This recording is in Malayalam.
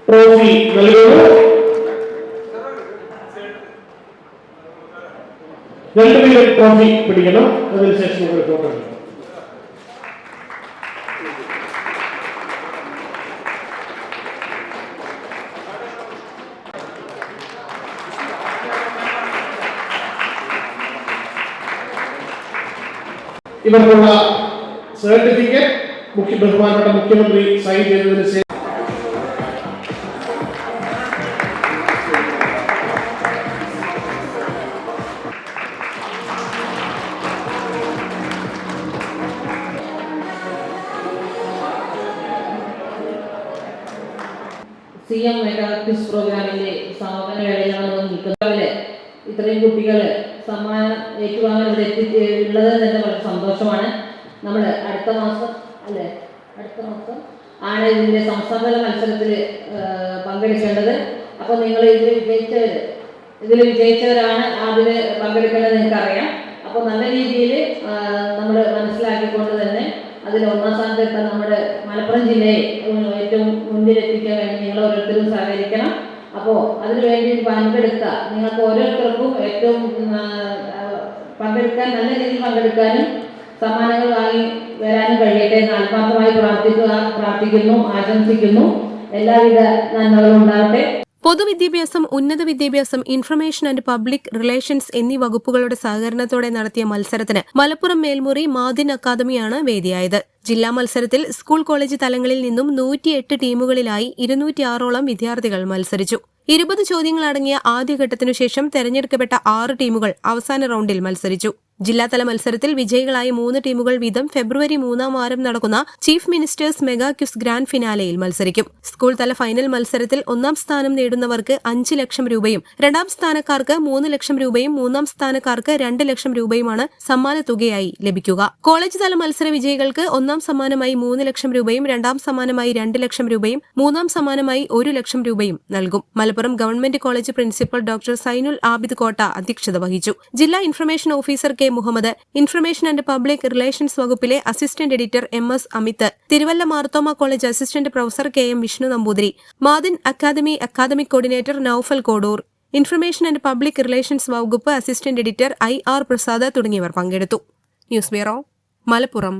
ട്രോഫി നൽകുന്നു. രണ്ടുപേരും ട്രോഫി പിടിക്കണം. അതിനുശേഷം നിങ്ങൾ ഫോട്ടോ എടുക്കണം. ഇവർക്കുള്ള സർട്ടിഫിക്കറ്റ് ബഹുമാനപ്പെട്ട മുഖ്യമന്ത്രി സൈൻ ചെയ്തതിന് ശേഷം CM മെഗാ ക്വിസ് പ്രോഗ്രാമിന്റെ സമാപന വേളയിലാണ് നിൽക്കുന്നത്. ഇത്രയും കുട്ടികൾ സമ്മാനം ഏറ്റുവാങ്ങാൻ ഇവിടെ എത്തിയുള്ളത് തന്നെ വളരെ സന്തോഷമാണ്. നമ്മൾ അടുത്ത മാസം ആണ് ഇതിൻ്റെ സംസ്ഥാനതല മത്സരത്തിൽ പങ്കെടുക്കേണ്ടത്. അപ്പോൾ നിങ്ങൾ ഇതിൽ വിജയിച്ചവരാണ് അതിന് പങ്കെടുക്കേണ്ടത് നിങ്ങൾക്കറിയാം. അപ്പോൾ നല്ല രീതിയിൽ നമ്മൾ മനസ്സിലാക്കിക്കൊണ്ട് തന്നെ അതിൽ ഒന്നാം സ്ഥാനത്തെത്താൻ നമ്മുടെ മലപ്പുറം ജില്ലയെ ഏറ്റവും മുന്നിലെത്തിക്കാൻ വേണ്ടി നിങ്ങൾ ഓരോരുത്തരും സഹകരിക്കണം. അപ്പോൾ അതിനുവേണ്ടി പങ്കെടുക്കുക. നിങ്ങൾക്ക് ഓരോരുത്തർക്കും ഏറ്റവും പങ്കെടുക്കാൻ നല്ല രീതിയിൽ പങ്കെടുക്കാനും സമ്മാനങ്ങൾ വാങ്ങി വരാനും കഴിയട്ടെ എന്ന് ആത്മാർത്ഥമായി പ്രാർത്ഥിക്കുന്നു, ആശംസിക്കുന്നു. എല്ലാവിധ നന്മകളും ഉണ്ടാകട്ടെ. പൊതുവിദ്യാഭ്യാസം, ഉന്നത വിദ്യാഭ്യാസം, ഇൻഫർമേഷൻ ആൻഡ് പബ്ലിക് റിലേഷൻസ് എന്നീ വകുപ്പുകളുടെ സഹകരണത്തോടെ നടത്തിയ മത്സരത്തിന് മലപ്പുറം മേൽമുറി മാദിൻ അക്കാദമിയാണ് വേദിയായത്. ജില്ലാ മത്സരത്തിൽ സ്കൂൾ കോളേജ് തലങ്ങളിൽ നിന്നും 108 ടീമുകളിലായി 206ഓളം വിദ്യാർത്ഥികൾ മത്സരിച്ചു. 20 ചോദ്യങ്ങളടങ്ങിയ ആദ്യഘട്ടത്തിനു ശേഷം തെരഞ്ഞെടുക്കപ്പെട്ട 6 ടീമുകൾ അവസാന റൌണ്ടിൽ മത്സരിച്ചു. ജില്ലാതല മത്സരത്തിൽ വിജയികളായ 3 ടീമുകൾ വീതം ഫെബ്രുവരി 3-ാം വാരം നടക്കുന്ന chief ministers mega quiz grand ഫിനാലെയിൽ മത്സരിക്കും. സ്കൂൾ തല ഫൈനൽ മത്സരത്തിൽ 1-ാം സ്ഥാനം നേടുന്നവർക്ക് 5 ലക്ഷം രൂപയും 2-ാം സ്ഥാനക്കാർക്ക് 3 ലക്ഷം രൂപയും 3-ാം സ്ഥാനക്കാർക്ക് 2 ലക്ഷം രൂപയുമാണ് സമ്മാന തുകയായി ലഭിക്കുക. കോളേജ് തല മത്സര വിജയികൾക്ക് 1-ാം സമ്മാനമായി 3 ലക്ഷം രൂപയും 2-ാം സമ്മാനമായി 2 ലക്ഷം രൂപയും 3-ാം സമ്മാനമായി 1 ലക്ഷം രൂപയും നൽകും. Malappuram government college principal doctor Zainul Abid Kotta അധ്യക്ഷത വഹിച്ചു. ജില്ലാ information officer K Muhammad, information and public relations വകുപ്പിലെ assistant editor MS Amit, Thiruvalla Marthoma college assistant professor KM Vishnu Namboothiri, Madin academy academic coordinator Naufal Kodur, information and public relations വകുപ്പ് അസിസ്റ്റന്റ് എഡിറ്റർ IR പ്രസാദ് തുടങ്ങിയവർ പങ്കെടുത്തു. News bureau, Malappuram.